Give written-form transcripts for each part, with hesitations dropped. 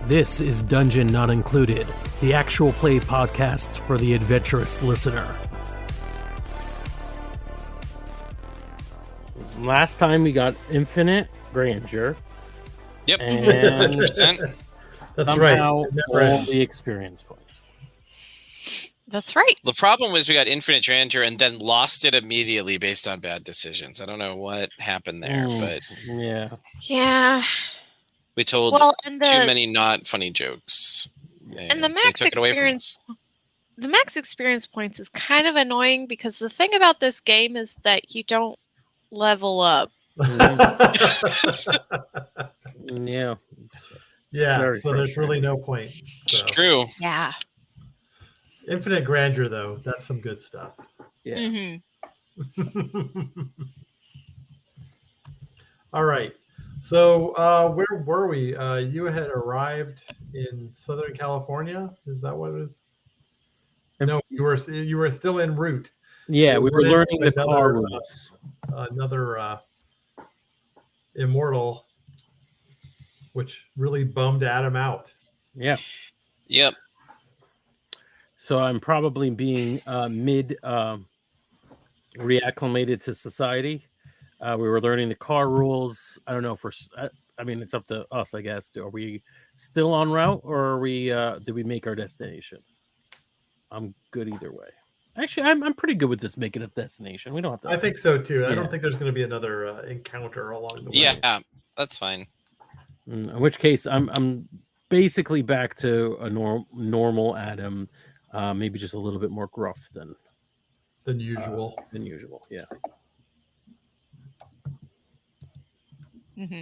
This is Dungeon Not Included, the actual play podcast for the adventurous listener. Last time we got infinite grandeur. Yep, and 100%. That's somehow right. all the experience points. That's right. The problem was we got infinite grandeur and then lost it immediately based on bad decisions. I don't know what happened there, but Yeah. we told too many not funny jokes. And the max experience, the max experience points is kind of annoying because the thing about this game is that you don't level up. Yeah. Yeah, Very so there's really no point. It's So. true. Yeah. Infinite grandeur, though, that's some good stuff. Yeah. Mm-hmm. All right. So where were we? You had arrived in Southern California. Is that what it is? No, you were still en route. Yeah, we were learning the car rules. Another immortal, which really bummed Adam out. Yeah. Yep. So I'm probably being reacclimated to society. We were learning the car rules. I don't know if I mean, it's up to us, I guess. Are we still en route, or are we? Did we make our destination? I'm good either way. Actually, I'm pretty good with this making a destination. We don't have to. I think so too. Yeah. I don't think there's going to be another encounter along the way. Yeah, that's fine. In which case, I'm basically back to a normal Adam, maybe just a little bit more gruff than usual. Yeah. Mm-hmm.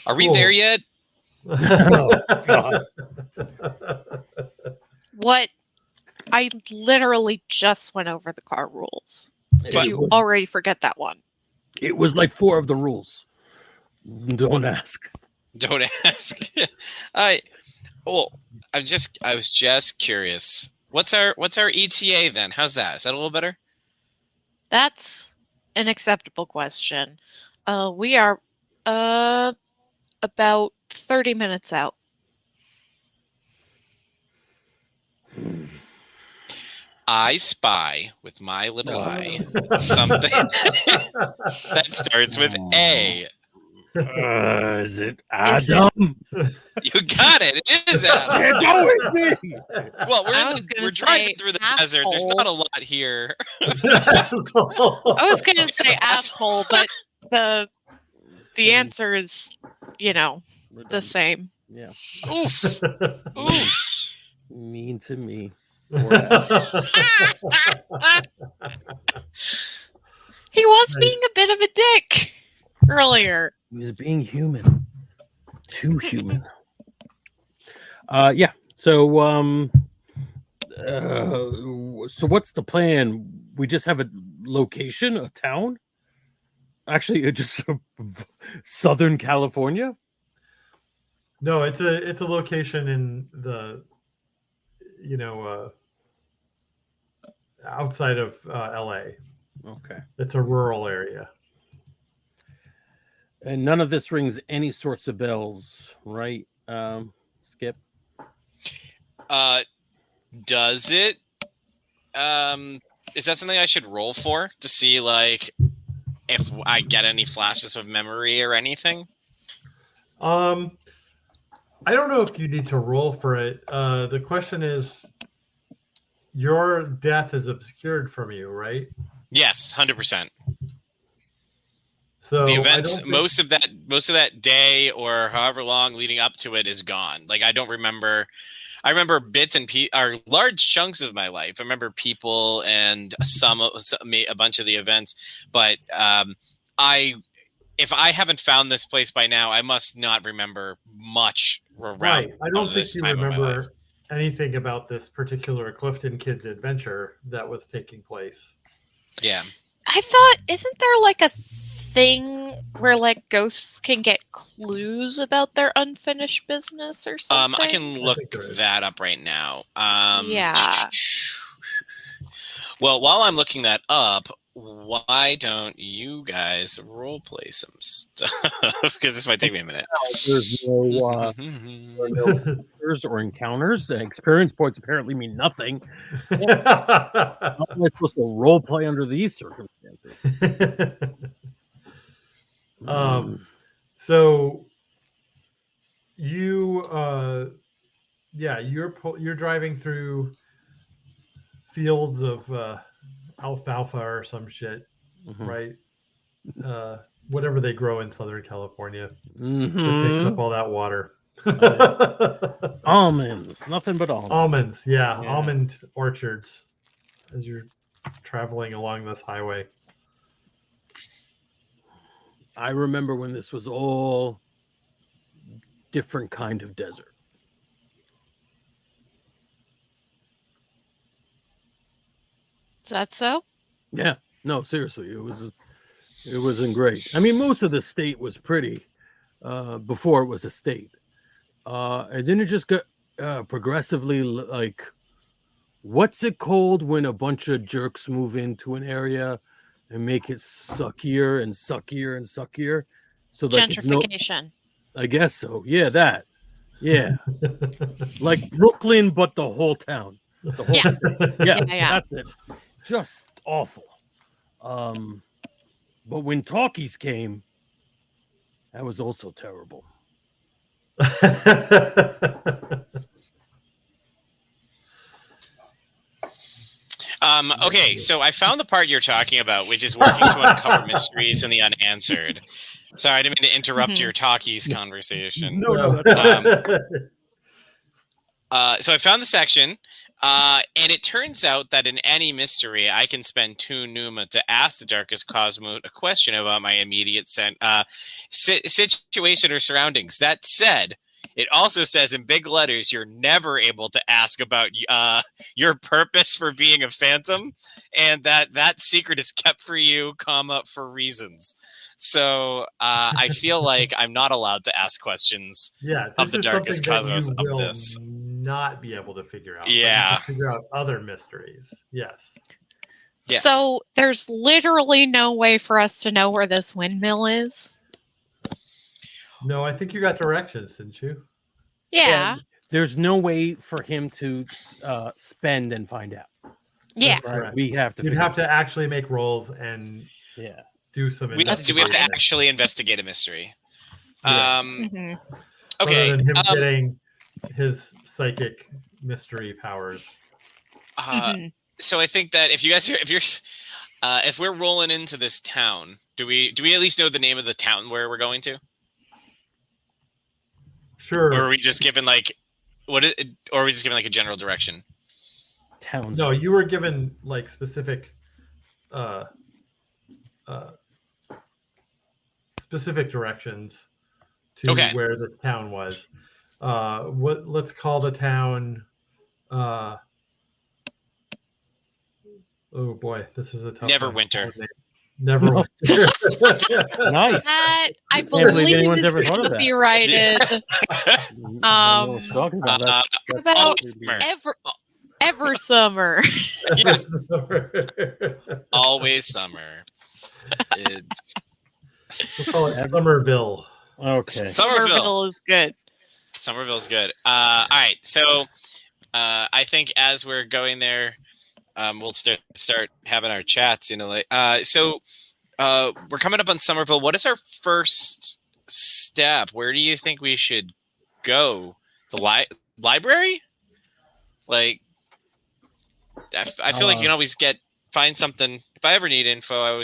Are we there yet? Oh, God. What? I literally just went over the car rules. Did But- you already forget that one? It was like 4 of the rules. Don't ask. Don't ask. I was just curious. What's our ETA then? How's that? Is that a little better? That's an acceptable question. We are about 30 minutes out. I spy with my little eye something that starts with A. Is it Adam? You got it. It is Adam. It's always me. Well, say we're driving through the desert. There's asshole. not a lot here. I was going to say asshole, but the answer is, the same. Yeah. Oof. Oof. Mean to me. He was being a bit of a dick earlier. He was being human. Too human. Yeah. So so what's the plan? We just have a location, a town? Actually, just Southern California? No, it's a location in the outside of LA. Okay. It's a rural area. And none of this rings any sorts of bells, right? Skip. Does it? Is that something I should roll for to see like if I get any flashes of memory or anything? I don't know if you need to roll for it. The question is, your death is obscured from you, right? Yes, 100%. So The events, most of that day or however long leading up to it is gone. Like I don't remember. I remember bits and large chunks of my life. I remember people and a bunch of the events, but if I haven't found this place by now, I must not remember much around. Right. I don't think this you time of my life. remember anything about this particular Clifton Kids adventure that was taking place. Yeah. I thought, isn't there like a thing where like ghosts can get clues about their unfinished business or something? I can look that up right now. Yeah. Well, while I'm looking that up, why don't you guys role play some stuff? Because this might take me a minute. There's no characters or encounters. Experience points apparently mean nothing. How am I supposed to role play under these circumstances? So you you're driving through fields of alfalfa or some shit, right? Whatever they grow in Southern California that takes up all that water. Almonds, nothing but almonds. Almonds, yeah, almond orchards as you're traveling along this highway. I remember when this was all different kind of desert. Is that so? Yeah, no, seriously, it wasn't great. I mean, most of the state was pretty before it was a state, and then it just got progressively like, what's it called when a bunch of jerks move into an area and make it suckier and suckier and suckier? So like gentrification. I guess so. Yeah, that. Yeah, like Brooklyn, but the whole town. The whole state. Yeah, that's it. Just awful. But when talkies came, that was also terrible. Okay, so I found the part you're talking about, which is working to uncover mysteries and the unanswered. Sorry, I didn't mean to interrupt your talkies conversation. No. So I found the section, and it turns out that in any mystery, I can spend 2 Numa to ask the Darkest Cosmote a question about my immediate situation or surroundings. That said, it also says in big letters, you're never able to ask about your purpose for being a phantom, and that secret is kept for you, for reasons. So I feel like I'm not allowed to ask questions of the Darkest Cosmos of this. Not be able to figure out. Yeah. Figure out other mysteries. Yes. So there's literally no way for us to know where this windmill is. No, I think you got directions, didn't you? Yeah. There's no way for him to spend and find out. Yeah. Right. We have to. You'd have to actually make rolls and do some. We have to actually investigate a mystery. Yeah. Okay. Other than him getting his psychic mystery powers. So I think that if we're rolling into this town, do we at least know the name of the town where we're going to? Sure. Or are we just given like or are we just given like a general direction? Towns. No, you were given like specific directions to where this town was. Let's call the town oh boy, this is a tough Neverwinter. Neverwinter. Nice. I believe is copyrighted. About ever summer. Always summer. We'll call it Somerville. Okay. Somerville is good. Somerville's good. All right. So I think as we're going there, we'll start having our chats, so we're coming up on Somerville. What is our first step? Where do you think we should go? The library? Like, I feel like you can always find something. If I ever need info,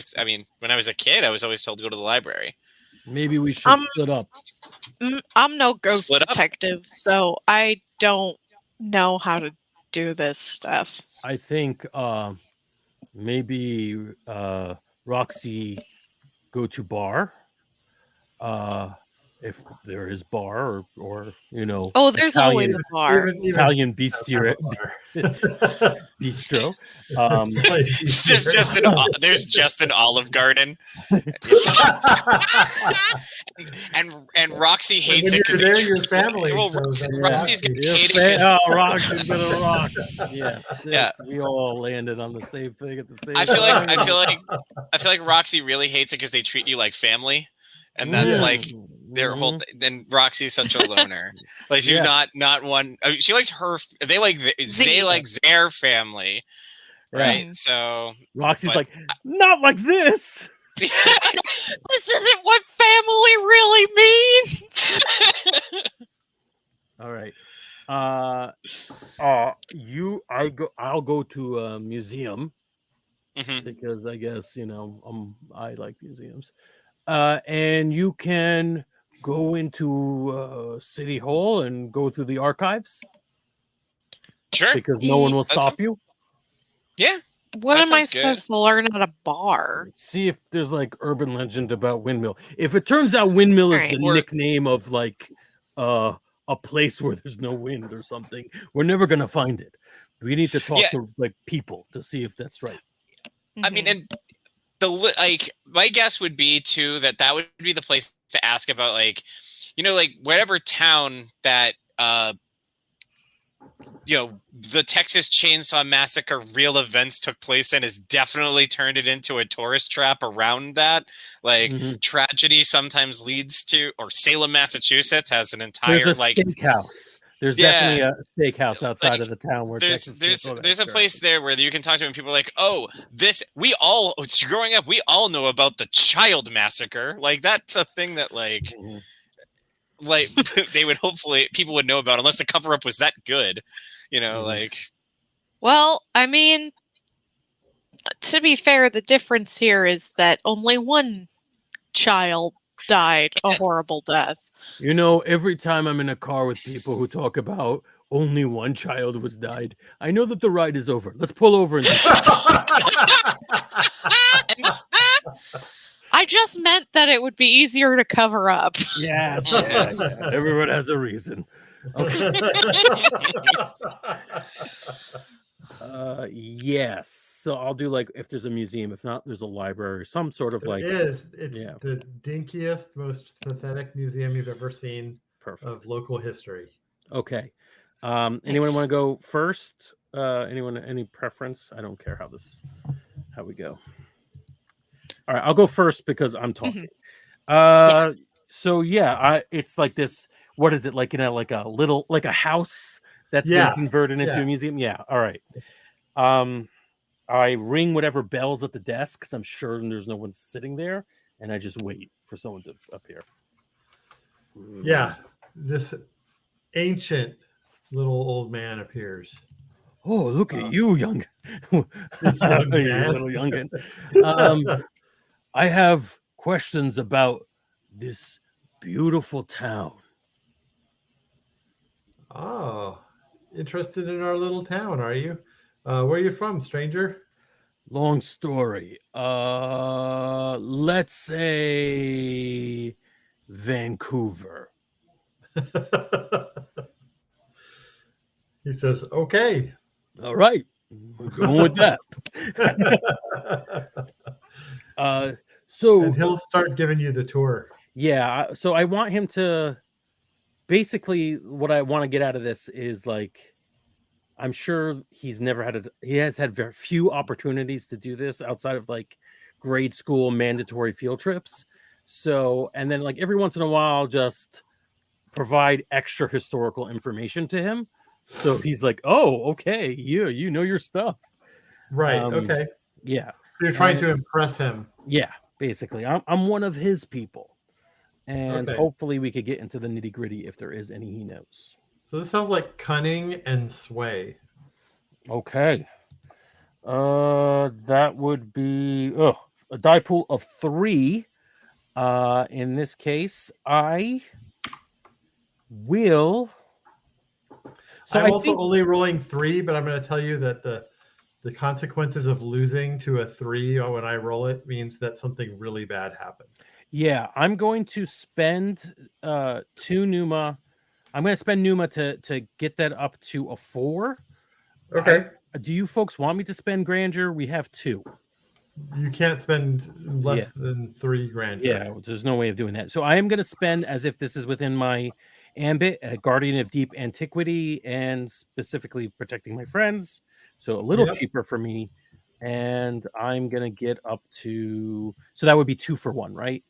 when I was a kid, I was always told to go to the library. Maybe we should split up. I'm no ghost detective, so I don't know how to do this stuff. I think maybe Roxy go to bar, if there is bar or Oh, there's always a bar. Italian bistro. There's just an Olive Garden. and Roxy hates it because they're your family. Roxy's hating it. Oh, Roxy's gonna rock. Yes, we all landed on the same thing at the same time. I feel like Roxy really hates it because they treat you like family. And that's like their whole. Then Roxy's such a loner. Like she's not one. I mean, she likes her. They like their family, right? So Roxy's like, not like this. This isn't what family really means. All right. I'll go to a museum because I guess I like museums. And you can go into City Hall and go through the archives. Sure. Because no one will stop you. Yeah. What am I supposed to learn at a bar? See if there's like urban legend about Windmill. If it turns out Windmill is the nickname of like a place where there's no wind or something, we're never gonna find it. We need to talk to like people to see if that's right. I mean, and my guess would be too that would be the place to ask about like whatever town that the Texas Chainsaw Massacre real events took place in has definitely turned it into a tourist trap around that. Like tragedy sometimes leads to, or Salem, Massachusetts has an entire steakhouse. There's definitely a steakhouse outside of the town where there's a place there where you can talk to them and people are like, oh, growing up, we all know about the child massacre. Like that's a thing that like they would hopefully people would know about unless the cover up was that good, like. Well, I mean, to be fair, the difference here is that only one child died a horrible death. Every time I'm in a car with people who talk about only one child was died, I know that the ride is over. Let's pull over and I just meant that it would be easier to cover up. Yes. Everyone has a reason. Okay. Yes. So I'll do like if there's a museum, if not, there's a library, some sort of like. It's the dinkiest, most pathetic museum you've ever seen. Perfect. Of local history. Okay. Anyone want to go first? Anyone? Any preference? I don't care how we go. All right, I'll go first because I'm talking. So it's like this. What is it like? Like a little, like a house that's been converted into a museum. Yeah. All right. I ring whatever bells at the desk because I'm sure there's no one sitting there, and I just wait for someone to appear. Yeah, this ancient little old man appears. Oh, look at you, young little youngin. I have questions about this beautiful town. Oh, interested in our little town, are you? Where are you from, stranger? Long story. Let's say Vancouver. He says, okay. All right. We're going with that. And he'll start giving you the tour. Yeah. So I want him to basically what I want to get out of this is like, I'm sure he has had very few opportunities to do this outside of like grade school mandatory field trips. So, and then like every once in a while, just provide extra historical information to him. So he's like, oh, okay. You know your stuff. Right. Okay. Yeah. You're trying to impress him. Yeah, basically. I'm one of his people. And hopefully we could get into the nitty gritty if there is any he knows. So this sounds like cunning and sway. Okay. That would be a die pool of 3. In this case, I will. So I'm also only rolling 3, but I'm going to tell you that the the consequences of losing to a 3 when I roll it means that something really bad happened. Yeah, I'm going to spend 2 Numa. I'm going to spend Numa to get that up to a 4. Okay. Do you folks want me to spend Grandeur? We have 2. You can't spend less than 3 grandeur. Yeah, there's no way of doing that. So I am going to spend, as if this is within my ambit, a Guardian of Deep Antiquity and specifically protecting my friends. So a little cheaper for me. And I'm going to get up to, so that would be 2 for 1, right?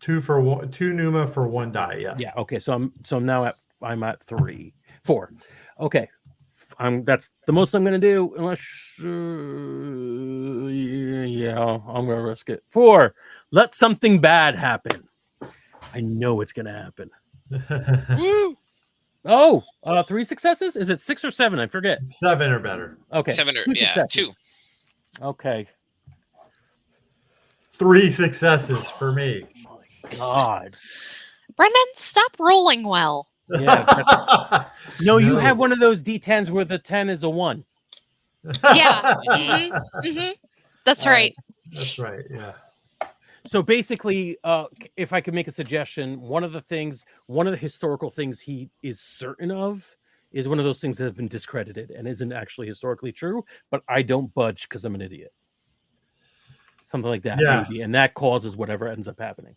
2 for 1, 2 Numa for 1 die. Yes. Yeah. Okay. So I'm now at 4. Okay. That's the most I'm going to do, unless I'm going to risk it. 4. Let something bad happen. I know it's going to happen. Woo! Oh, 3 successes? Is it 6 or 7? I forget. 7 or better. Okay. 7 or 2. Okay. 3 successes for me. Oh my God. Brennan, stop rolling well. Yeah. No, you have one of those D10s where the 10 is a 1. Yeah. That's right. That's right. Yeah. So basically, if I could make a suggestion, one of the historical things he is certain of is one of those things that have been discredited and isn't actually historically true, but I don't budge because I'm an idiot. Something like that, maybe. And that causes whatever ends up happening.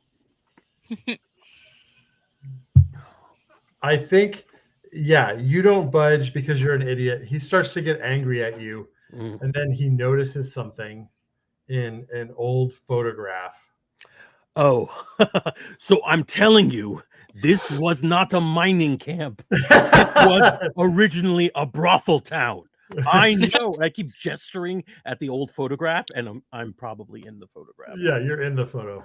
I think, you don't budge because you're an idiot. He starts to get angry at you, and then he notices something in an old photograph. Oh, so I'm telling you, this was not a mining camp. This was originally a brothel town. I know. I keep gesturing at the old photograph, and I'm probably in the photograph. Yeah, you're in the photo.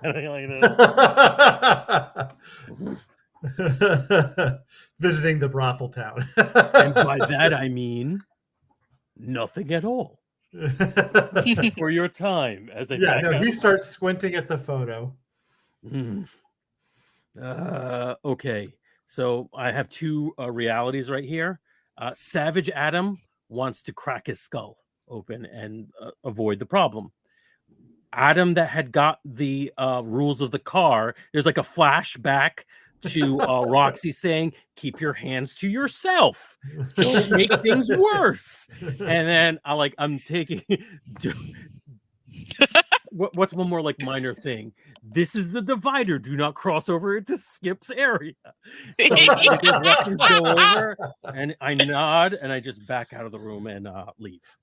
Visiting the brothel town. And by that I mean nothing at all. For your time as a he starts squinting at the photo. Okay, so I have 2 realities right here. Savage Adam wants to crack his skull open and avoid the problem. Adam that had got the rules of the car, there's like a flashback to Roxy saying, keep your hands to yourself. Don't make things worse. And then I'm taking what's one more minor thing? This is the divider. Do not cross over into Skip's area. So weapons go over, and I nod, and I just back out of the room and leave.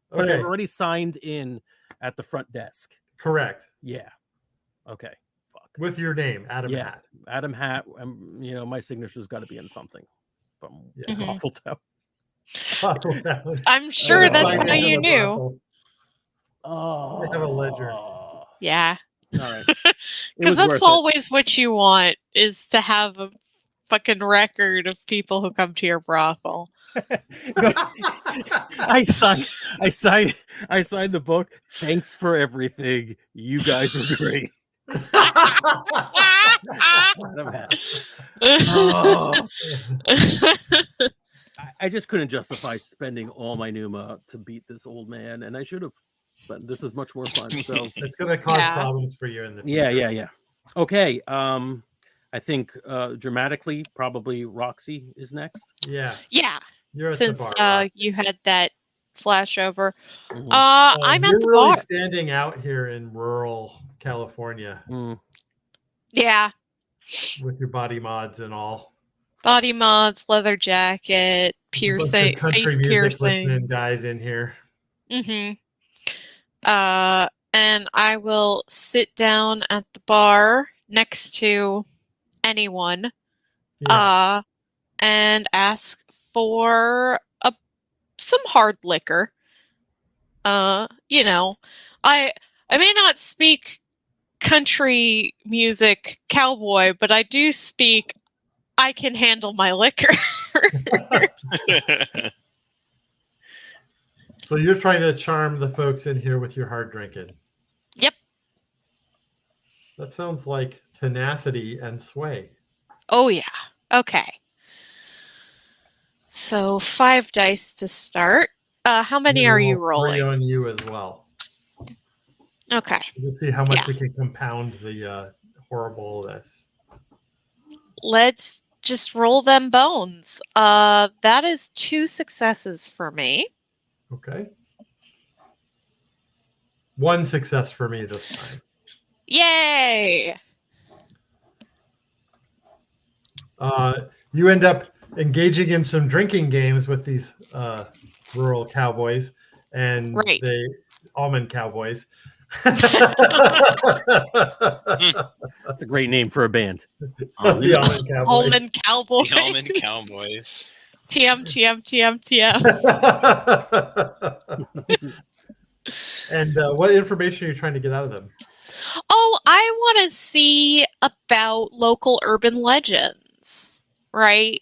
But I've already signed in at the front desk. Correct. Yeah. Okay. Fuck. With your name, Adam Hat. Adam Hat. My signature's got to be in something from Awful Town. I'm sure that's how you knew. Oh, I have a ledger. Yeah. All right. Because that's always what you want, is to have a fucking record of people who come to your brothel. I signed the book. Thanks for everything. You guys are great. I just couldn't justify spending all my Numa to beat this old man, and I should have. But this is much more fun. So it's going to cause problems for you in the future. Yeah. Okay. I think dramatically, probably Roxy is next. Yeah. You're at the bar, you had that flashover. Mm-hmm. I'm at the really bar. Standing out here in rural California. Yeah. With your body mods and all. Body mods, leather jacket, piercing, face piercing. Guys in here. And I will sit down at the bar next to anyone, and ask for some hard liquor. I may not speak country music cowboy, but I do speak I can handle my liquor. So you're trying to charm the folks in here with your hard drinking. Yep. That sounds like tenacity and sway. Oh, yeah. Okay. So 5 dice to start. How many are you Roll 3 rolling? on you as well. Okay. To see how much Yeah. it can compound the horribleness. Let's just roll them bones. That is 2 successes for me. Okay. 1 success for me this time. Yay! You end up engaging in some drinking games with these rural cowboys and Right. almond cowboys. That's a great name for a band. The almond cowboys. Almond Cowboys. The Almond Cowboys. TM, TM, TM, TM. And what information are you trying to get out of them? Oh, I want to see about local urban legends, right?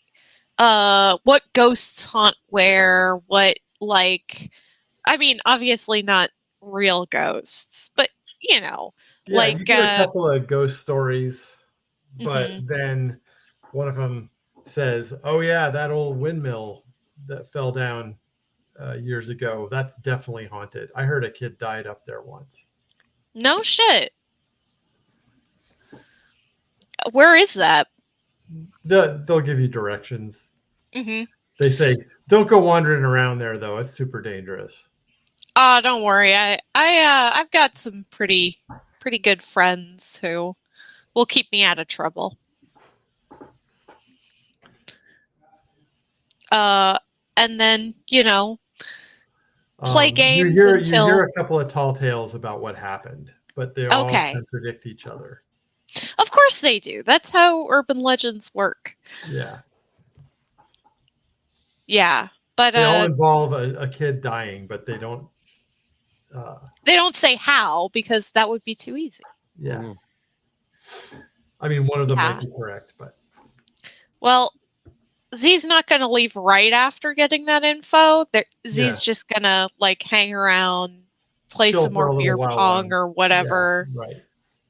What ghosts haunt where, I mean, obviously not real ghosts, but, Yeah, you get a couple of ghost stories, but Mhm. then one of them says, "Oh yeah, that old windmill that fell down years ago, that's definitely haunted. I heard a kid died up there once." No shit. Where is that? They'll give you directions. Mm-hmm. They say, "Don't go wandering around there, though. It's super dangerous." Oh, don't worry. I've got some pretty good friends who will keep me out of trouble. And then, play games you until... hear a couple of tall tales about what happened, but they all Okay. contradict each other. Of course they do. That's how urban legends work. Yeah. Yeah, but They all involve a kid dying, but they don't say how, because that would be too easy. Yeah. Mm-hmm. I mean, one of them might be correct, but... Well, Z's not going to leave right after getting that info. Z's just going to, hang around, play Chill some more beer pong or whatever. Yeah, right.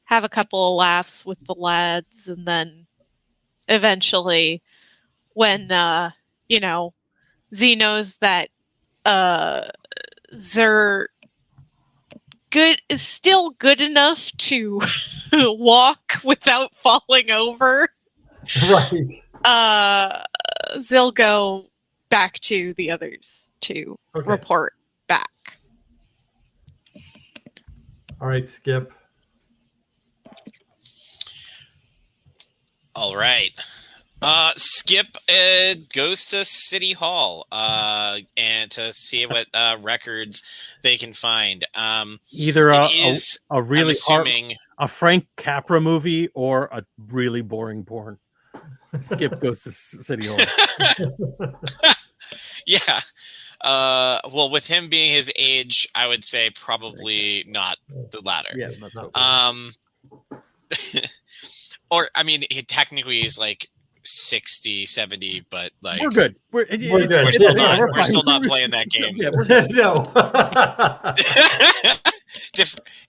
Have a couple of laughs with the lads, and then eventually, when, Z knows that Zer is still good enough to walk without falling over. Right. Z'll go back to the others to report back. All right, Skip. All right. Skip goes to City Hall and to see what records they can find. Either a really assuming a Frank Capra movie or a really boring porn. Skip goes to City Hall. Yeah. Well, with him being his age, I would say probably not the latter. Yeah, that's or I mean, technically he's like 60, 70, but like we're good. We're good. We're still not playing that game. Yeah, we're good. No.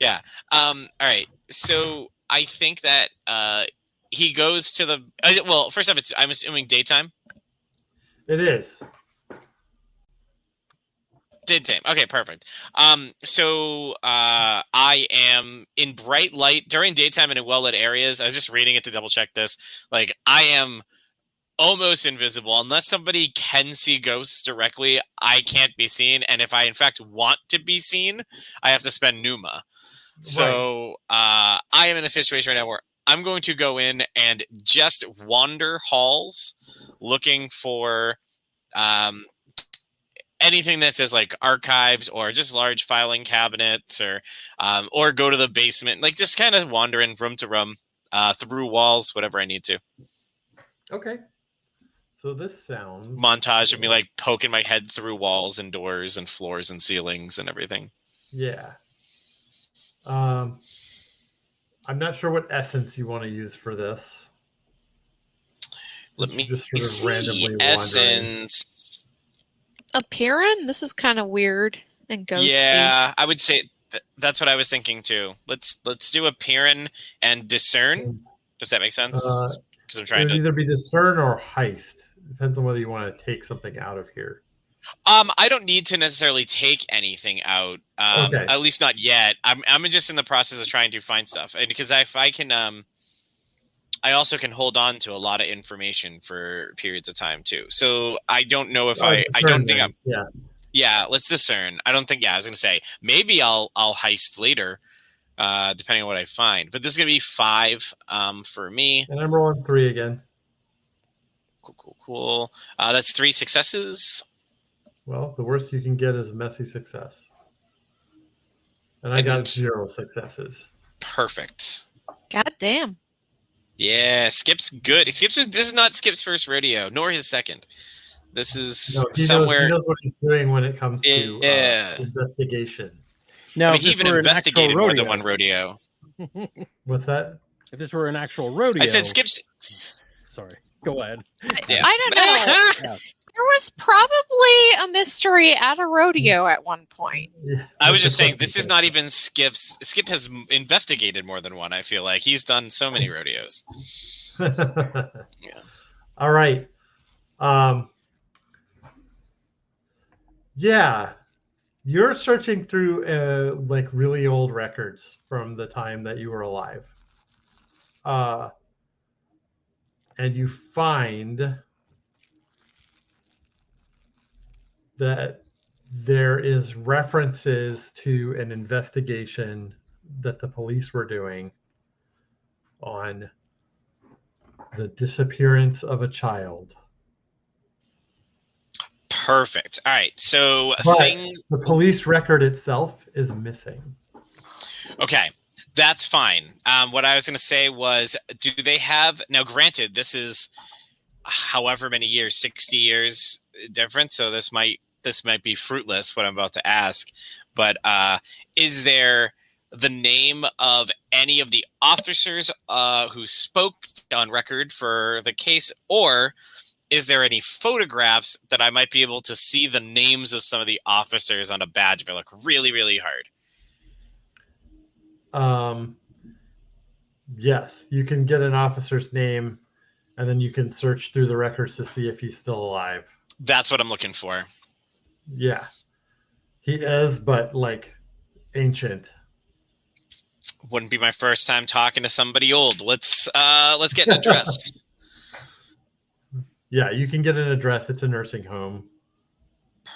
Yeah. All right. So I think that he goes to the well. First off, I'm assuming daytime. It is. Daytime. Okay, perfect. So I am in bright light during daytime and in well-lit areas. I was just reading it to double check this. Like, I am almost invisible unless somebody can see ghosts directly. I can't be seen, and if I in fact want to be seen, I have to spend Numa. So I am in a situation right now where I'm going to go in and just wander halls looking for anything that says like archives or just large filing cabinets or go to the basement, like just kind of wandering room to room, through walls, whatever I need to. Okay. So this sounds montage of me like poking my head through walls and doors and floors and ceilings and everything. Yeah. I'm not sure what essence you want to use for this. Let me just sort of see. randomly Essence. Appearing? This is kind of weird and ghostly. Yeah, I would say that's what I was thinking too. Let's do appearing and discern. Does that make sense? Because I'm trying to either be discern or heist. Depends on whether you want to take something out of here. I don't need to necessarily take anything out. Okay. At least not yet. I'm just in the process of trying to find stuff, and because if I can, I also can hold on to a lot of information for periods of time too. So I don't know if I don't think I'm. Yeah. Yeah, let's discern. I don't think. Yeah, I was gonna say maybe I'll heist later, depending on what I find. But this is gonna be 5 for me. And I'm rolling 3 again. Cool. That's 3 successes. Well, the worst you can get is a messy success. And I got 0 successes. Perfect. God damn. Yeah, Skip's good. This is not Skip's first rodeo, nor his second. This is somewhere. He knows what he's doing when it comes to investigation. Now, he even investigated more than one rodeo. What's that? If this were an actual rodeo, I said Skip's. Sorry, go ahead. Yeah. I don't know. Yeah. There was probably a mystery at a rodeo at one point. Yeah, I was just saying, this is not even Skip's. Skip has investigated more than one. I feel like he's done so many rodeos. Yeah. All right. Yeah, you're searching through like really old records from the time that you were alive, and you find that there is references to an investigation that the police were doing on the disappearance of a child. Perfect. All right. So the police record itself is missing. Okay. That's fine. What I was going to say was, do they have, now granted, this is however many years, 60 years difference. So this might be fruitless, what I'm about to ask, but is there the name of any of the officers who spoke on record for the case, or is there any photographs that I might be able to see the names of some of the officers on a badge if I look really, really hard? Yes, you can get an officer's name, and then you can search through the records to see if he's still alive. That's what I'm looking for. Yeah, he is, but like ancient. Wouldn't be my first time talking to somebody old. Let's get an address. Yeah, you can get an address. It's a nursing home.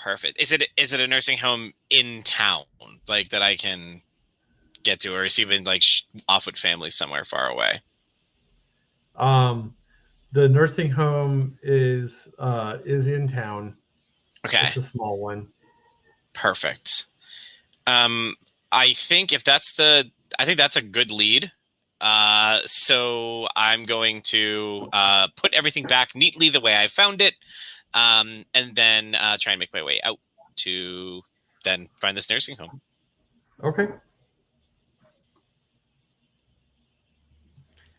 Perfect. Is it a nursing home in town, like that I can get to, or is it even like off with family somewhere far away? The nursing home is in town. Okay, it's a small one. Perfect. I think that's a good lead. So I'm going to put everything back neatly the way I found it, and then try and make my way out to then find this nursing home. Okay.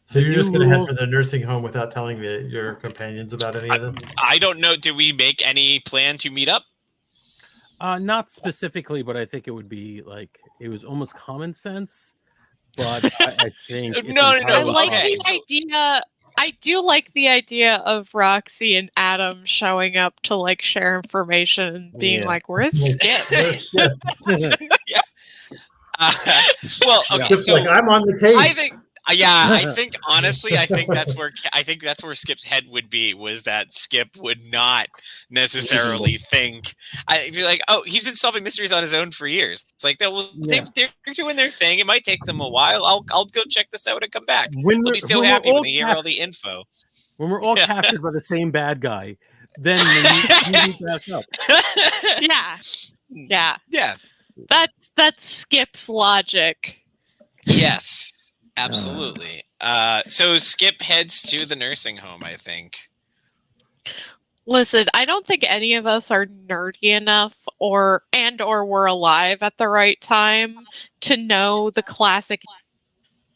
So you're just going to head for the nursing home without telling your companions about any of them? I don't know. Do we make any plan to meet up? Not specifically, but I think it would be like, it was almost common sense. But I think no. I like the idea. I do like the idea of Roxy and Adam showing up to like share information and being like, "Where's Skip?" Yeah. Well, okay. Just so like, I'm on the case. I think. I think honestly, I think that's where Skip's head would be, was that Skip would not necessarily think. I'd be like, oh, he's been solving mysteries on his own for years. It's like they're doing their thing. It might take them a while. I'll go check this out and come back. They'll be so happy when they hear all the info. When we're all captured by the same bad guy, then we need back up. Yeah. That's Skip's logic. Yes. Absolutely. So Skip heads to the nursing home, I think. Listen, I don't think any of us are nerdy enough or were alive at the right time to know the classic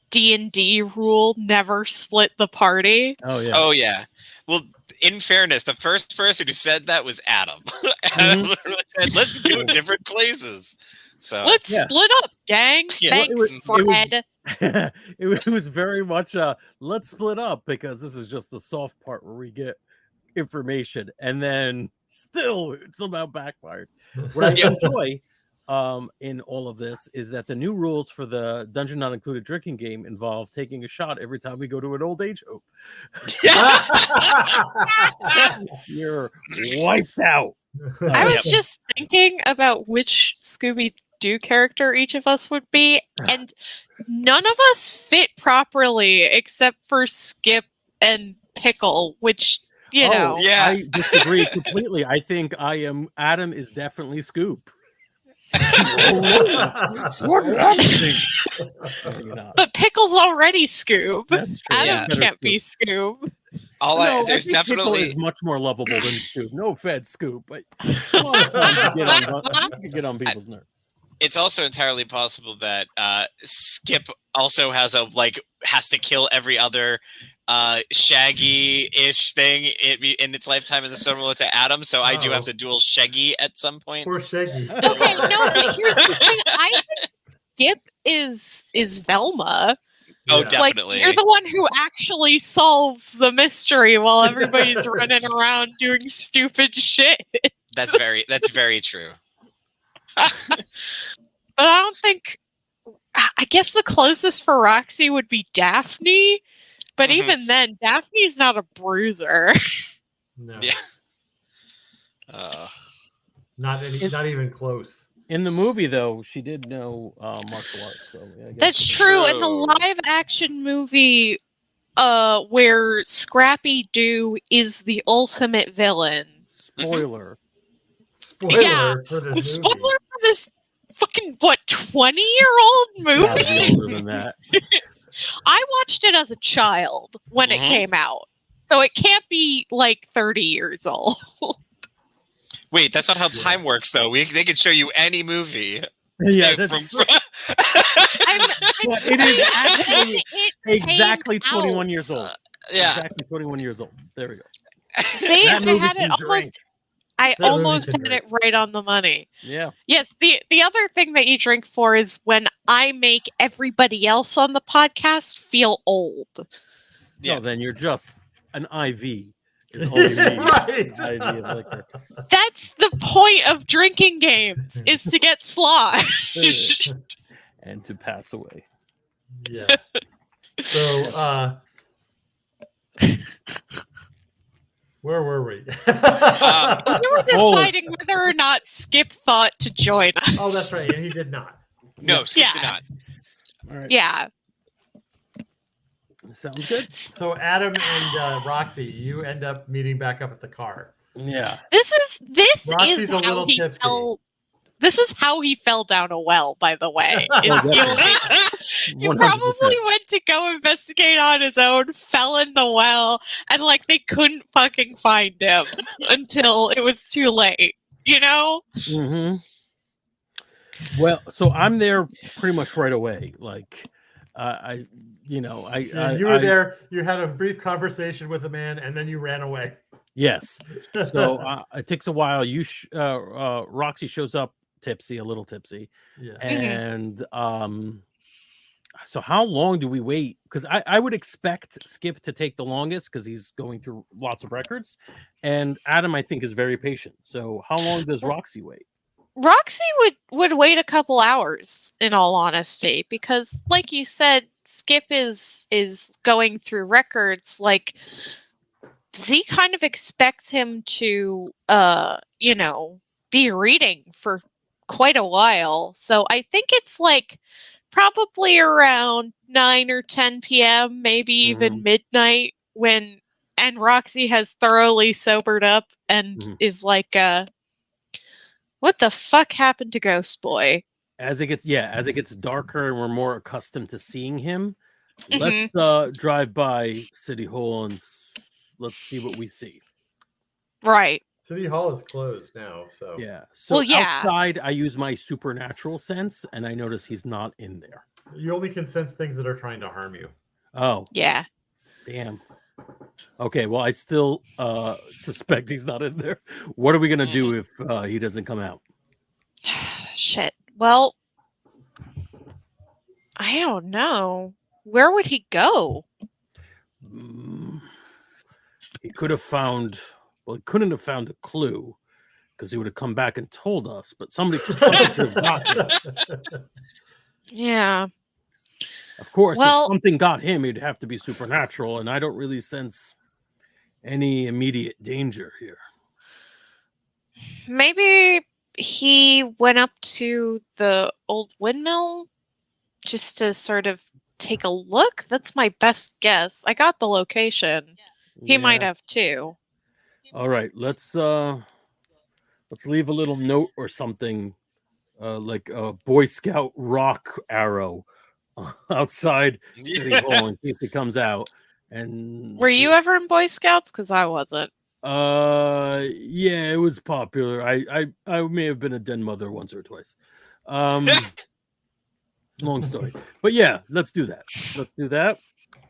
D&D rule, never split the party. Oh yeah. Well, in fairness, the first person who said that was Adam. Adam said, let's go different places. So let's split up, gang. Yeah. Thanks, Fred. It was very much let's split up, because this is just the soft part where we get information, and then Still, it somehow backfired. What I enjoy in all of this is that the new rules for the Dungeon Not Included drinking game involve taking a shot every time we go to an old age home. You're wiped out. I was just thinking about which Scooby-Doo character each of us would be, and none of us fit properly except for Skip and Pickle, which, you know. Yeah. I disagree completely. I think Adam is definitely Scoop. What is happening? But Pickle's already Scoob. Adam Yeah. can't be Scoob. There's definitely Pickle is much more lovable than Scoop. No offense, Scoop, but a lot of times you get on people's nerves. It's also entirely possible that Skip also has to kill every other Shaggy-ish thing in its lifetime in the similar to Adam. So I do have to duel Shaggy at some point. Poor Shaggy. Okay, no, but here's the thing. I think Skip is Velma. Oh, definitely. Like, you're the one who actually solves the mystery while everybody's running around doing stupid shit. That's very true. But I don't think. I guess the closest for Roxy would be Daphne, but even then, Daphne's not a bruiser. No. Yeah. Not even close. In the movie, though, she did know martial arts. So I guess That's true. In the live-action movie, where Scrappy Doo is the ultimate villain. Spoiler. Spoiler for this Spoiler movie. for this fucking 20-year-old movie. Gotta be older than that. I watched it as a child when it came out, so it can't be like 30 years old. Wait, that's not how time works, though. They can show you any movie. Yeah, it is actually exactly 21 years old. Yeah, exactly 21 years old. There we go. See, That I movie had it can almost. drink. I That almost movie can had it right on the money. Yeah. Yes, the other thing that you drink for is when I make everybody else on the podcast feel old. Yeah. No, then you're just an IV. Is all you need. Right. An IV of liquor. That's the point of drinking games, is to get sloshed. And to pass away. Yeah. So, where were we? We were deciding whether or not Skip thought to join us. Oh, that's right. And he did not. No, Skip did not. All right. Yeah. Sounds good. So Adam and Roxy, you end up meeting back up at the car. Yeah. This Roxy's is a how little he tipsy. fell. This is how he fell down a well, by the way. He 100%. probably went to go investigate on his own, fell in the well, and they couldn't fucking find him until it was too late. You know? Mm-hmm. Well, so I'm there pretty much right away. You were there. You had a brief conversation with a man, and then you ran away. Yes. So it takes a while. Roxy shows up a little tipsy. Yeah. And so how long do we wait? Because I would expect Skip to take the longest because he's going through lots of records. And Adam, I think, is very patient. So how long does Roxy wait? Roxy would wait a couple hours, in all honesty, because, like you said, Skip is going through records. Z kind of expects him to, be reading for quite a while. So I think it's probably around 9 or 10 p.m., maybe even midnight, and Roxy has thoroughly sobered up and is what the fuck happened to Ghost Boy? As it gets darker and we're more accustomed to seeing him, let's drive by City Hall and let's see what we see. Right. City Hall is closed now, so yeah. So outside, I use my supernatural sense, and I notice he's not in there. You only can sense things that are trying to harm you. Oh. Yeah. Damn. Okay, well, I still suspect he's not in there. What are we gonna do if he doesn't come out? Shit. Well, I don't know. Where would he go? He could have found. Well, he couldn't have found a clue. because he would have come back and told us. But something should have got him. Yeah. Of course, Well- if something got him, it'd have to be supernatural, and I don't really sense any immediate danger here. Maybe he went up to the old windmill just to sort of take a look. That's my best guess. I got the location. He might Yeah. have too. All right, let's leave a little note or something, like a Boy Scout rock arrow outside City Hall in case he comes out. And Were you ever in Boy Scouts? Because I wasn't. yeah, it was popular. I may have been a den mother once or twice. Long story, but yeah, let's do that.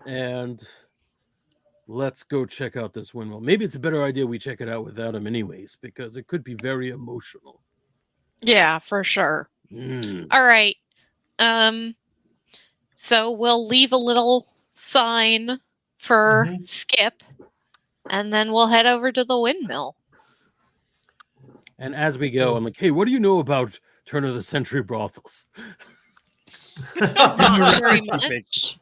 And let's go check out this windmill. Maybe it's a better idea we check it out without him anyways, because it could be very emotional. Yeah, for sure. All right. So we'll leave a little sign for Skip, and then we'll head over to the windmill. And as we go, I'm like, hey, what do you know about turn of the century brothels? Not very much.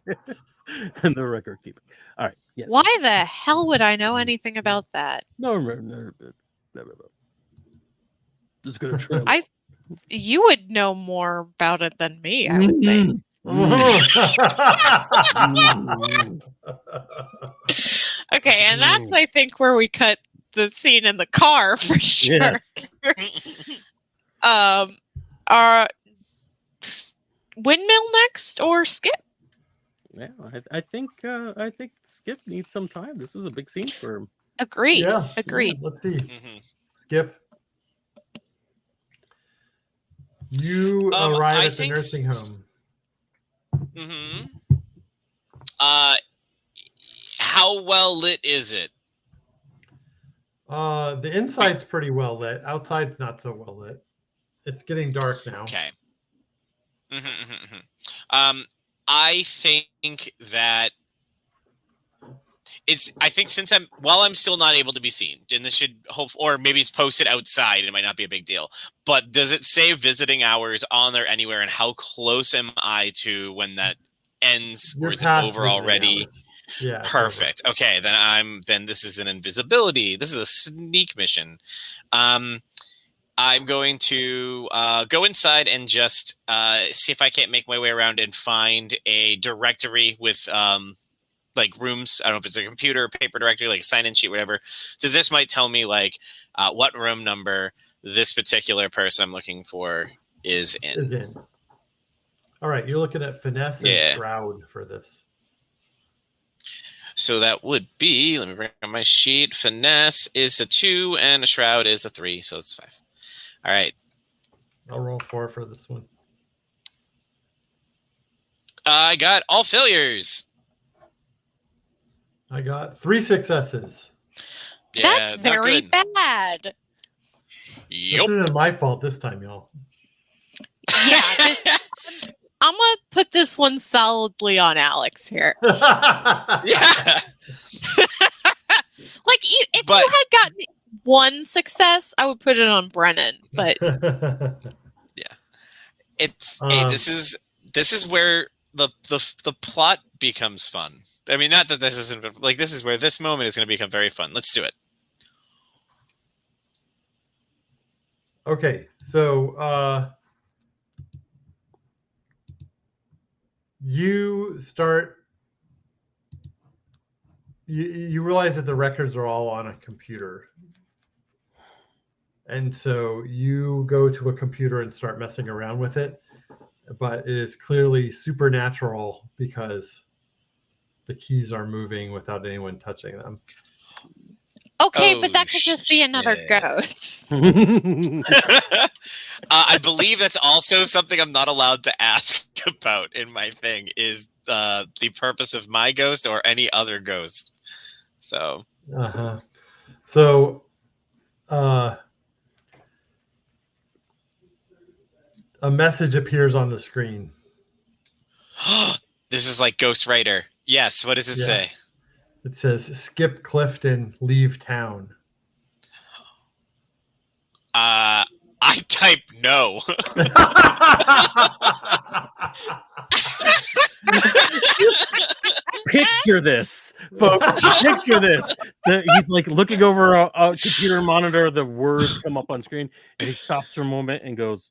And the record keeping. All right. Yes. Why the hell would I know anything about that? No. Just gonna trail. You would know more about it than me, I would think. Okay, and that's, I think, where we cut the scene in the car for sure. Yes. Our windmill next or Skip? Yeah, I think Skip needs some time. This is a big scene for him. Agreed. Yeah. Agreed. Let's see. Skip. You arrive at the nursing home. How well lit is it? The inside's pretty well lit. Outside's not so well lit. It's getting dark now. Okay. I think that I think since I'm still not able to be seen, and this should or maybe it's posted outside, it might not be a big deal. But does it say visiting hours on there anywhere, and how close am I to when that ends, or is it over already? Hours. Yeah. Perfect. Okay, then this is an invisibility. This is a sneak mission. I'm going to go inside and just see if I can't make my way around and find a directory with like rooms. I don't know if it's a computer, paper directory, like a sign-in sheet, whatever. So this might tell me like what room number this particular person I'm looking for is in. All right, you're looking at finesse and shroud for this. So that would be, let me bring up my sheet. Finesse is a 2 and a shroud is a 3, so it's 5. All right. I'll roll 4 for this one. I got all failures. I got 3 successes. Yeah, that's very bad. Yep. This isn't my fault this time, y'all. Yeah, I'm gonna put this one solidly on Alex here. Yeah. Like, if you had gotten 1 success, I would put it on Brennan. But yeah, it's hey, this is where the plot becomes fun. I mean, not that this isn't like this is where this moment is going to become very fun. Let's do it. Okay, so you start. You realize that the records are all on a computer. And so you go to a computer and start messing around with it. But it is clearly supernatural because the keys are moving without anyone touching them. okay, but that could just be another ghost. I believe that's also something I'm not allowed to ask about in my thing is the purpose of my ghost or any other ghost. So. So. A message appears on the screen. This is like Ghost Rider. Yes. What does it say? It says, "Skip Clifton, leave town." I type no. Picture this, folks. Picture this. He's like looking over a computer monitor. The words come up on screen, and he stops for a moment and goes,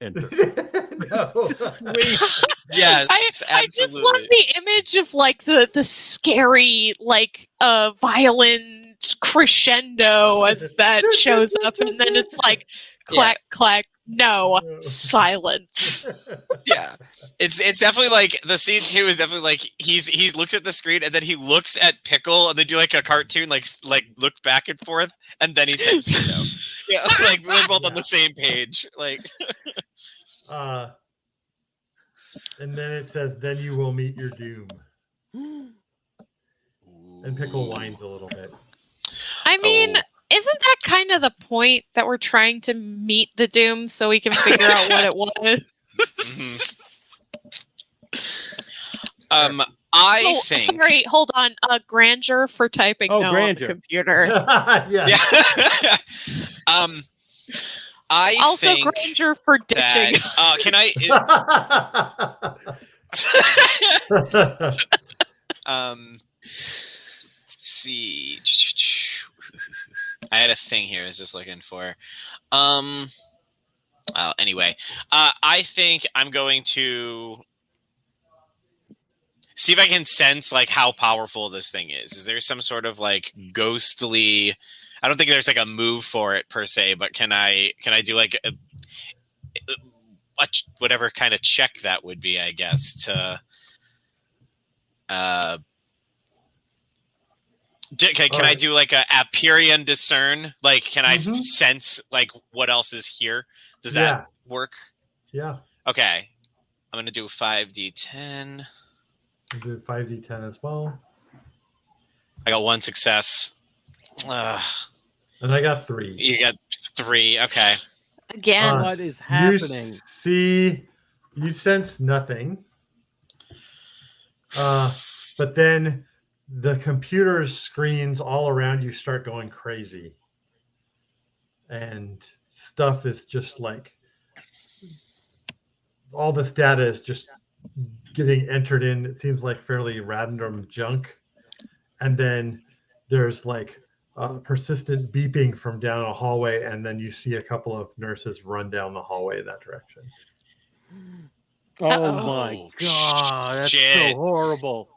"Enter." No. Just wait. Yes, I just love the image of like the scary like violin crescendo as that shows up, and then it's like clack clack, no, silence. Yeah, it's definitely like the scene too is definitely like he looks at the screen and then he looks at Pickle and they do like a cartoon like look back and forth and then he types no. Yeah, like we're both on the same page. Like, and then it says, "Then you will meet your doom." And Pickle whines a little bit. I mean, isn't that kind of the point that we're trying to meet the doom so we can figure out what it was? I think. Sorry, hold on. Grandeur for typing no Grandeur. on the computer. Yeah. I also think Grandeur for ditching. that, can I? Let's see. I had a thing here I was just looking for. Anyway, I think I'm going to see if I can sense like how powerful this thing is. Is there some sort of like ghostly? I don't think there's like a move for it per se, but can I do like a whatever kind of check that would be? I guess to. Can I do like a Aperian discern? Like, can I sense like what else is here? Does that work? Yeah. Okay. I'm going to do 5d10. I'll do 5d10 as well. I got 1 success. And I got 3. You got 3. Okay. Again. What is happening? You sense nothing. But then the computer screens all around you start going crazy. And stuff is just like, all this data is just getting entered in. It seems like fairly random junk. And then there's like persistent beeping from down a hallway. And then you see a couple of nurses run down the hallway that direction. Oh my God. That's so horrible.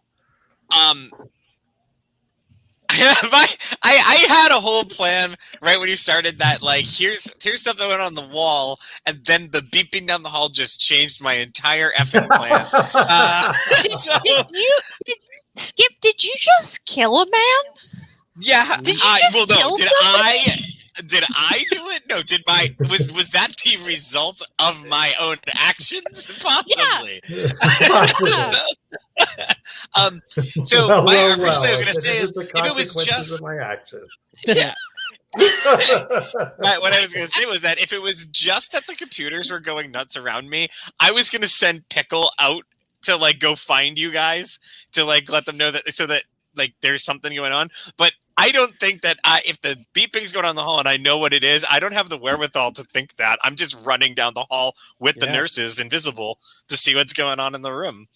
I had a whole plan right when you started that. Like, here's stuff that went on the wall, and then the beeping down the hall just changed my entire effing plan. Skip? Did you just kill a man? Yeah. Did you just kill somebody? Did I do it? No. Was that the result of my own actions? Possibly. Yeah. So what I was going to say is, if it was just my actions. Yeah. What I was going to say was that if it was just that the computers were going nuts around me, I was going to send Pickle out to like go find you guys to like let them know that so that like there's something going on. But I don't think that if the beeping's going on the hall and I know what it is, I don't have the wherewithal to think that. I'm just running down the hall with the nurses invisible to see what's going on in the room.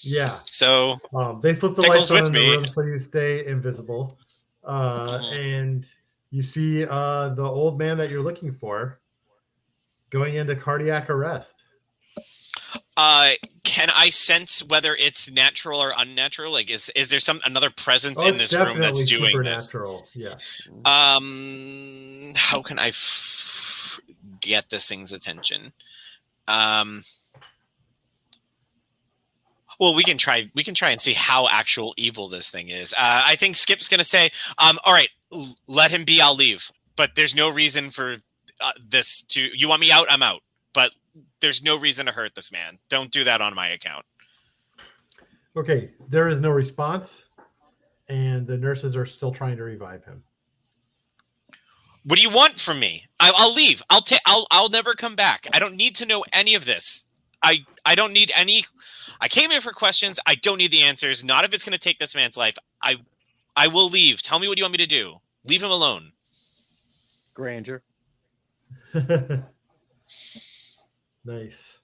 Yeah. So they flip the lights on in the room so you stay invisible. And you see the old man that you're looking for going into cardiac arrest. Can I sense whether it's natural or unnatural? Like, is there another presence in this room that's doing supernatural. this? Yeah. How can I get this thing's attention? Well, we can try and see how actual evil this thing is. I think Skip's going to say, all right, let him be. I'll leave. But there's no reason for this to. You want me out? I'm out. But there's no reason to hurt this man. Don't do that on my account. Okay, there is no response, and the nurses are still trying to revive him. What do you want from me? I'll leave. I'll never come back. I don't need to know any of this. I don't need any. I came here for questions. I don't need the answers. Not if it's going to take this man's life. I will leave. Tell me what you want me to do. Leave him alone. grandeur. Nice.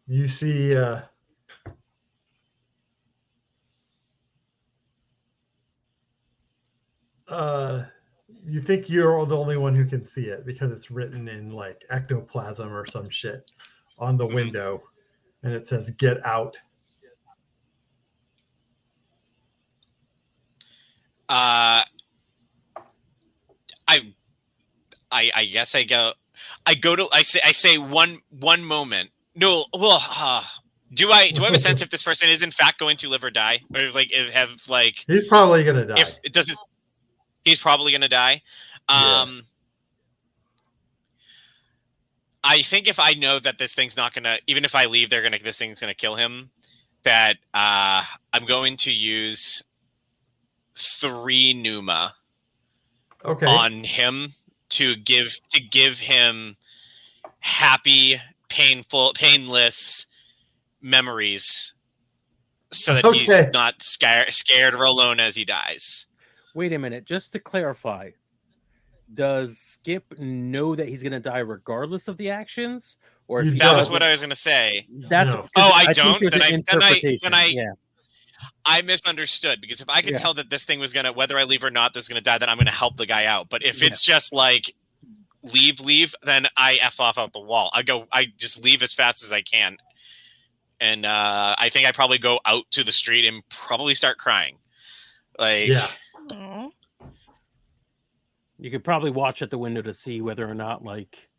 You see you think you're the only one who can see it because it's written in like ectoplasm or some shit on the window, and it says "Get out." I guess I go to I say one moment. No, well, do I have a sense if this person is in fact going to live or die, or like have like He's probably gonna die. if it doesn't, he's probably gonna die. I think if I know that this thing's not gonna, even if I leave, this thing's gonna kill him. That I'm going to use 3 pneuma on him to give him happy, painless memories, so that he's not scared or alone as he dies. Wait a minute, just to clarify, does Skip know that he's going to die regardless of the actions, or if that was what I was going to say? That's I don't. Then I misunderstood, because if I could tell that this thing was gonna, whether I leave or not, this is gonna die, then I'm gonna help the guy out. But if it's just like leave, then I F off out the wall. I just leave as fast as I can. And I think I probably go out to the street and probably start crying. Like, you could probably watch at the window to see whether or not like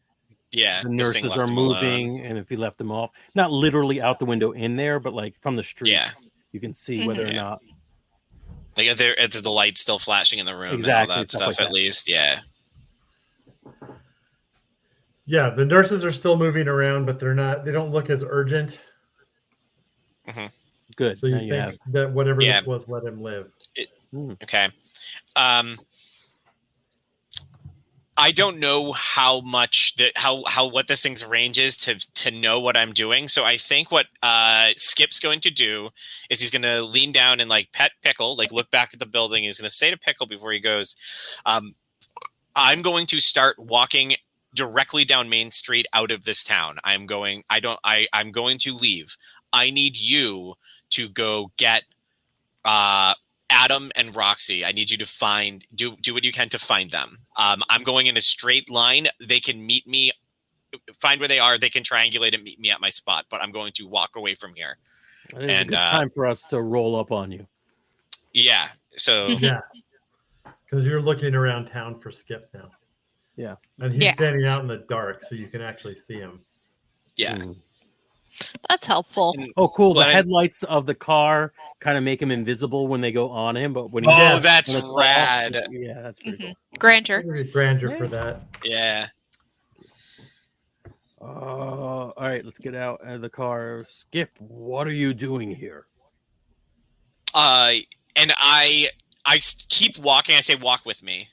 the nurses are moving, and if he left them off, not literally out the window in there, but like from the street, you can see whether or not. Like if the light's still flashing in the room, and all that stuff, like at least, Yeah, the nurses are still moving around, but they don't look as urgent. Good. So you think that whatever this was, let him live. Okay. I don't know how much what this thing's range is to know what I'm doing. So I think what Skip's going to do is he's going to lean down and like pet Pickle, like look back at the building. He's going to say to Pickle before he goes, I'm going to start walking directly down Main Street out of this town. I'm going to leave. I need you to go get Adam and Roxy. I need you to do what you can to find them. I'm going in a straight line. They can meet me, find where they are. They can triangulate and meet me at my spot, but I'm going to walk away from here. It's a good time for us to roll up on you. Yeah. So because you're looking around town for Skip now. Yeah. And he's standing out in the dark, so you can actually see him. Yeah. That's helpful. Oh, cool. The headlights of the car kind of make him invisible when they go on him, but when that's rad. Yeah, that's pretty cool. Grandeur for that. Yeah. All right, let's get out of the car. Skip, what are you doing here? And I keep walking. I say, walk with me.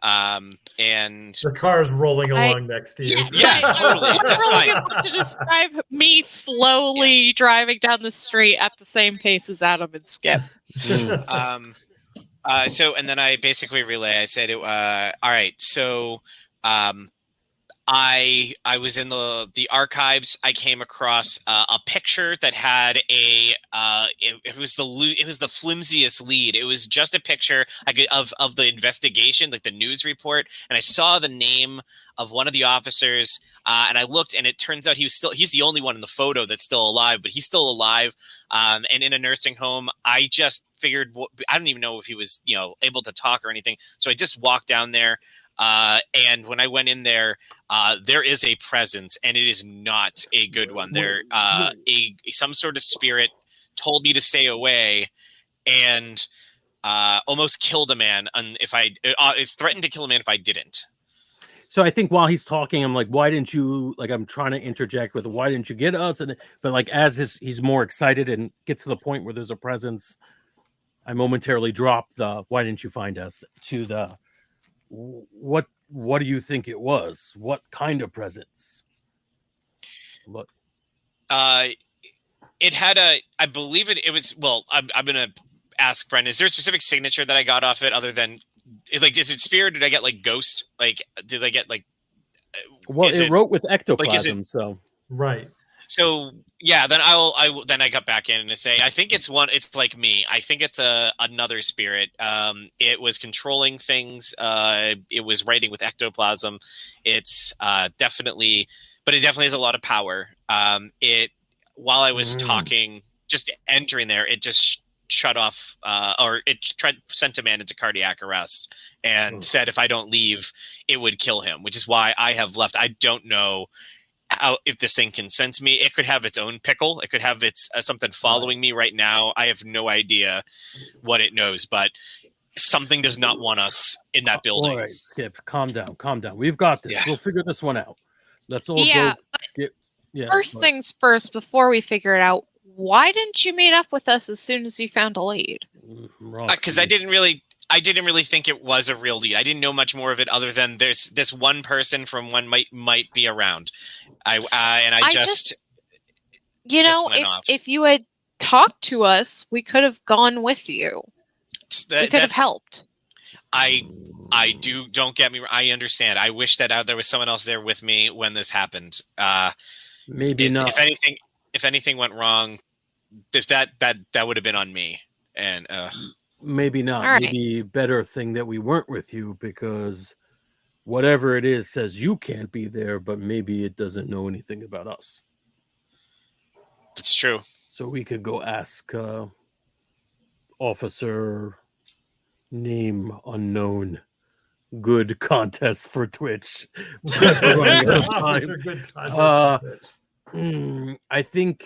And the car's rolling along next to you. Yeah, totally. Literally about to describe me slowly driving down the street at the same pace as Adam and Skip. So, and then I basically relay. I said, all right, so, I was in the archives. I came across a picture that had it was the flimsiest lead. It was just a picture of the investigation, like the news report, and I saw the name of one of the officers, and I looked, and it turns out he's the only one in the photo that's still alive, but he's still alive, and in a nursing home. I just figured, I don't even know if he was able to talk or anything, so I just walked down there. And when I went in there, there is a presence, and it is not a good one. There, some sort of spirit told me to stay away, and almost killed a man. And it threatened to kill a man if I didn't. So I think while he's talking, I'm like, why didn't you? Like, I'm trying to interject with, why didn't you get us? But like, as he's more excited and gets to the point where there's a presence, I momentarily drop the "why didn't you find us" to the what do you think it was? What kind of presence? Look. It had I believe it was, well, I'm going to ask Brendan, is there a specific signature that I got off it other than like, is it spear? Did I get like ghost? Like, did I get like, Well, it wrote with ectoplasm, so Right. So yeah, then then I got back in and say I think it's like me. I think it's another spirit. It was controlling things. It was writing with ectoplasm. It's definitely, but it definitely has a lot of power. While I was talking, just entering there, it just shut off, or it sent a man into cardiac arrest and said if I don't leave, it would kill him. Which is why I have left. I don't know if this thing can sense me. It could have its own pickle. It could have its something following me right now. I have no idea what it knows, but something does not want us in that building. All right, Skip, calm down. We've got this. Yeah. We'll figure this one out. Let's all Yeah. go. First things first, before we figure it out, why didn't you meet up with us as soon as you found a lead? Because I didn't really think it was a real lead. I didn't know much more of it other than there's this one person from one might be around. I just if you had talked to us, we could have gone with you. We could have helped. Don't get me wrong. I understand. I wish that there was someone else there with me when this happened. Maybe not. If anything went wrong, that would have been on me. And maybe not. All right. Maybe better thing that we weren't with you, because whatever it is says you can't be there, but maybe it doesn't know anything about us. That's true. So we could go ask officer name unknown. Good contest for Twitch. I think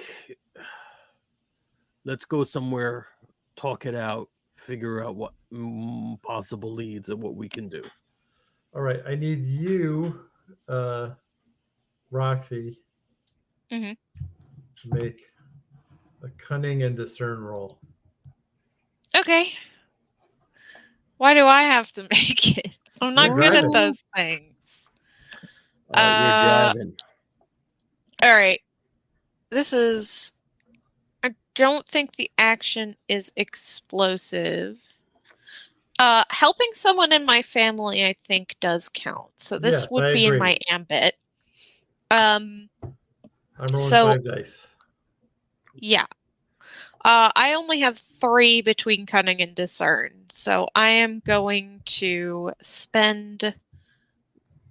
let's go somewhere, talk it out, figure out what possible leads and what we can do. All right, I need you, Roxy, to make a cunning and discern roll. Okay. Why do I have to make it? I'm not good at those things. You're driving. All right. I don't think the action is explosive. Helping someone in my family, I think, does count. So this would be in my ambit. I'm rolling 5 dice. Yeah. I only have 3 between cunning and discern. So I am going to spend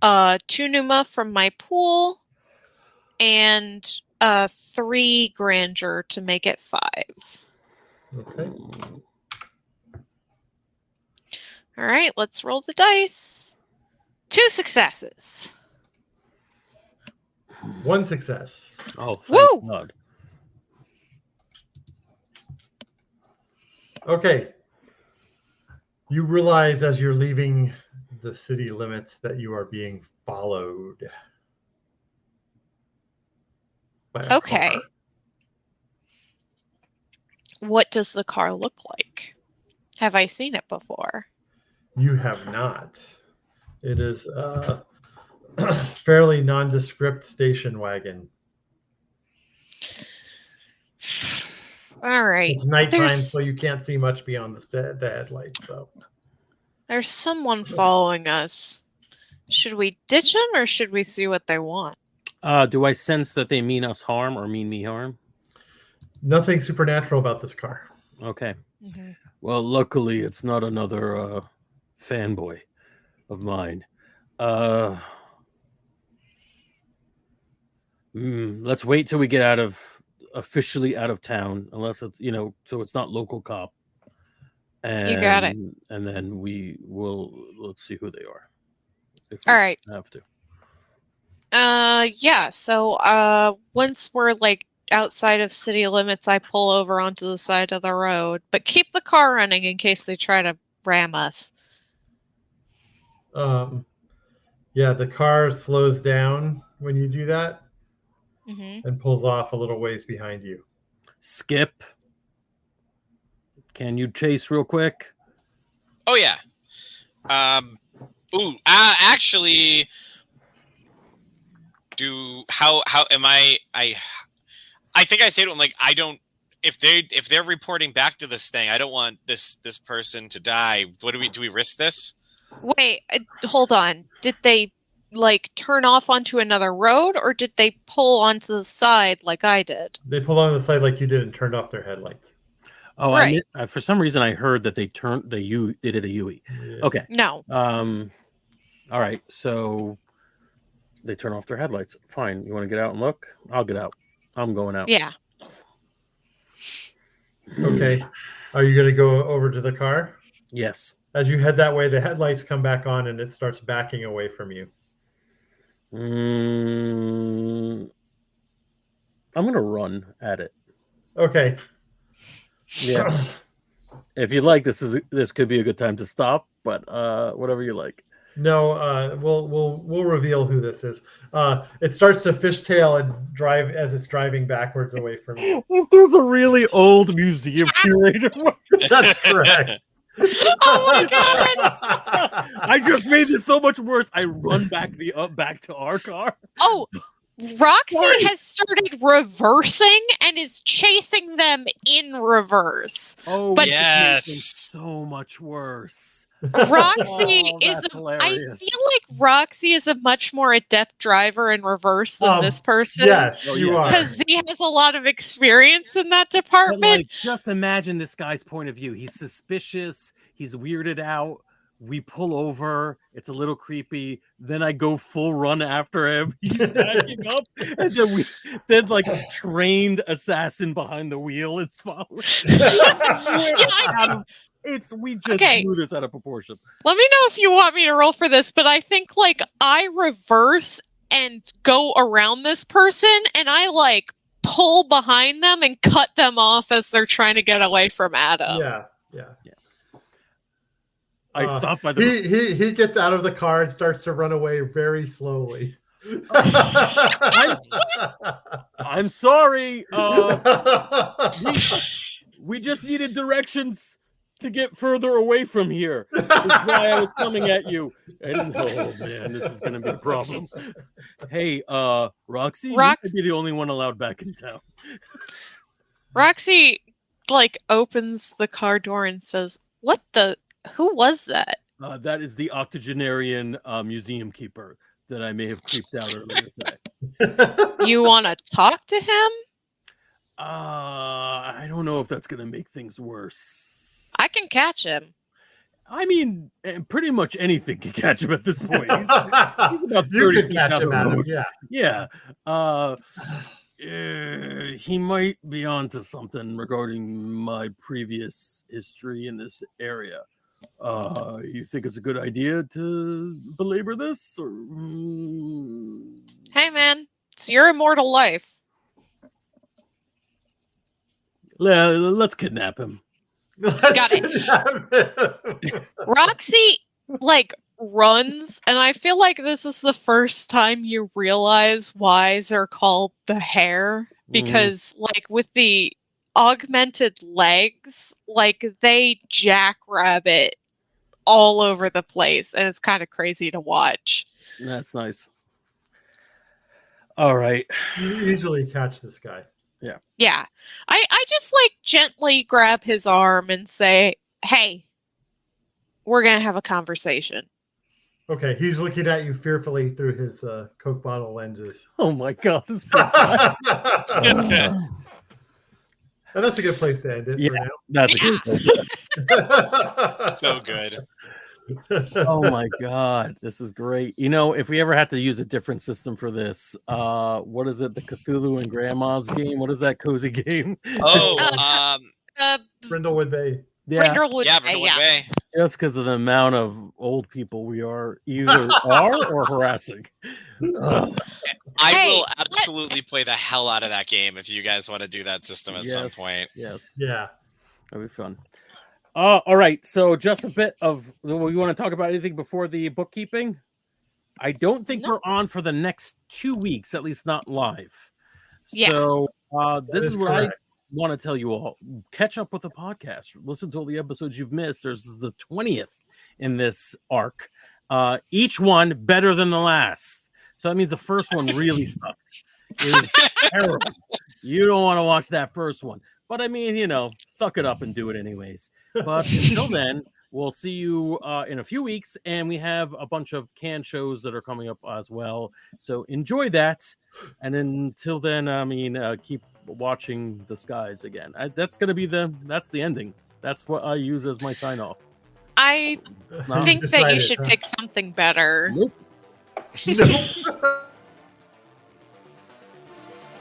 2 Numa from my pool and 3 grandeur to make it 5. Okay. All right, let's roll the dice. 2 successes. 1 success. Oh, thank God. Okay. You realize as you're leaving the city limits that you are being followed by a car. What does the car look like? Have I seen it before? You have not. It is a fairly nondescript station wagon. All right. It's nighttime, so you can't see much beyond the headlights. So there's someone following us. Should we ditch them or should we see what they want? Do I sense that they mean us harm or mean me harm? Nothing supernatural about this car. Okay. Mm-hmm. Well, luckily it's not another fanboy of mine. Let's wait till we get officially out of town, unless it's, so it's not local cop. And, you got it. And then let's see who they are. All right. Have to. Yeah. So, once we're outside of city limits, I pull over onto the side of the road, but keep the car running in case they try to ram us. Yeah, the car slows down when you do that. Mm-hmm. And pulls off a little ways behind you. Skip, can you chase real quick? Oh yeah. Actually, how am I think I say to him, I don't if they're reporting back to this thing, I don't want this person to die. What do we risk this? Wait, hold on. Did they like turn off onto another road, or did they pull onto the side like I did? They pulled on the side like you did and turned off their headlights. Oh, Right. for some reason I heard that they did a UE. Yeah. Okay. No. All right. So they turn off their headlights. Fine. You want to get out and look? I'll get out. I'm going out. Yeah. Okay. Are you going to go over to the car? Yes. As you head that way, the headlights come back on and it starts backing away from you. I'm going to run at it. Okay. Yeah. If you like, this could be a good time to stop, but whatever you like. No, we'll reveal who this is. It starts to fishtail and drive as it's driving backwards away from you. There's a really old museum curator. That's correct. Oh my god! I just made this so much worse. I run back to our car. Oh, Roxy Sorry. has started reversing and is chasing them in reverse. Oh, But- yes, Yes. so much worse. Roxy Oh, is that's I hilarious. feel like Roxy is a much more adept driver in reverse than this person. Yes, Oh, you yeah. are. Because Z has a lot of experience in that But department. like, just imagine this guy's point of view. He's suspicious. He's weirded out. We pull over. It's a little creepy. Then I go full run after him. He's backing up, and then like a trained assassin behind the wheel is following. We just Okay. blew this out of proportion. Let me know if you want me to roll for this, but I think like I reverse and go around this person and I like pull behind them and cut them off as they're trying to get away from Adam. Yeah. I stopped by the. He gets out of the car and starts to run away very slowly. I'm sorry. We just needed directions to get further away from here. That's why I was coming at you. And oh man, this is gonna be a problem. Hey, Roxy, you might be the only one allowed back in town. Roxy like opens the car door and says, who was that? That is the octogenarian museum keeper that I may have creeped out earlier today. You want to talk to him? I don't know if that's gonna make things worse. I can catch him. I mean, pretty much anything can catch him at this point. He's about 30 You feet can catch down him, the Adam. road. Yeah. He might be onto something regarding my previous history in this area. You think it's a good idea to belabor this? Or... Hey man, it's your immortal life. Let's kidnap him. Got it. Roxy like runs, and I feel like this is the first time you realize why they're called the hare, because like with the augmented legs, like they jackrabbit all over the place, and it's kind of crazy to watch. That's nice. All right. You easily catch this guy. Yeah. I just like gently grab his arm and say, hey, we're going to have a conversation. Okay, he's looking at you fearfully through his Coke bottle lenses. Oh my God. This And that's a good place to end it for now. That's a good place. So good. Oh my God, this is great. You know, if we ever had to use a different system for this, what is it? The Cthulhu and Grandma's game? What is that cozy game? Oh, Brindlewood Bay. Yeah, Brindlewood Way. just because of the amount of old people we either are or harassing. I will absolutely play the hell out of that game if you guys want to do that system at some point. Yes. Yeah. That'd be fun. All right. So just a bit of, you want to talk about anything before the bookkeeping? I don't think we're on for the next 2 weeks, at least not live. Yeah. So this is what correct. I want to tell you all. Catch up with the podcast. Listen to all the episodes you've missed. There's the 20th in this arc. Each one better than the last. So that means the first one really sucked. It was terrible. You don't want to watch that first one. But I mean, you know, suck it up and do it anyways. But until then, we'll see you in a few weeks, and we have a bunch of canned shows that are coming up as well. So enjoy that. And until then, I mean, keep watching the skies again. That's going to be that's the ending. That's what I use as my sign off. I think that you should pick something better. Nope. Nope.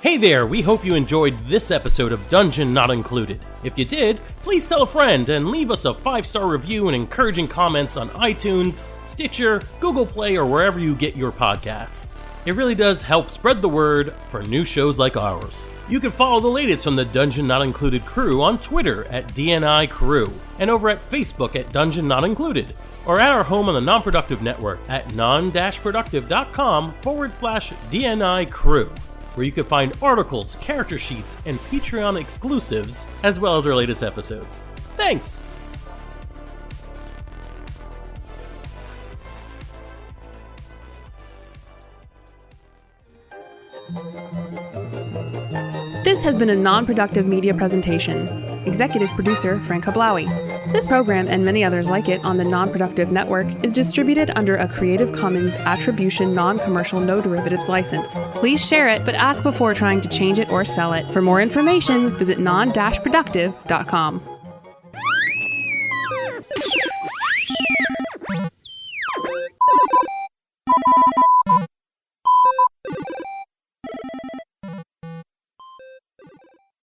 Hey there, we hope you enjoyed this episode of Dungeon Not Included. If you did, please tell a friend and leave us a 5-star review and encouraging comments on iTunes, Stitcher, Google Play, or wherever you get your podcasts. It really does help spread the word for new shows like ours. You can follow the latest from the Dungeon Not Included crew on Twitter at DNI Crew, and over at Facebook at Dungeon Not Included, or at our home on the Non-Productive Network at Non-Productive.com/DNI Crew, where you can find articles, character sheets, and Patreon exclusives, as well as our latest episodes. Thanks! This has been a non-productive media presentation. Executive producer Frank Hablawi. This program and many others like it on the Non-Productive Network is distributed under a Creative Commons Attribution Non-Commercial No Derivatives license. Please share it, but ask before trying to change it or sell it. For more information, visit non-productive.com.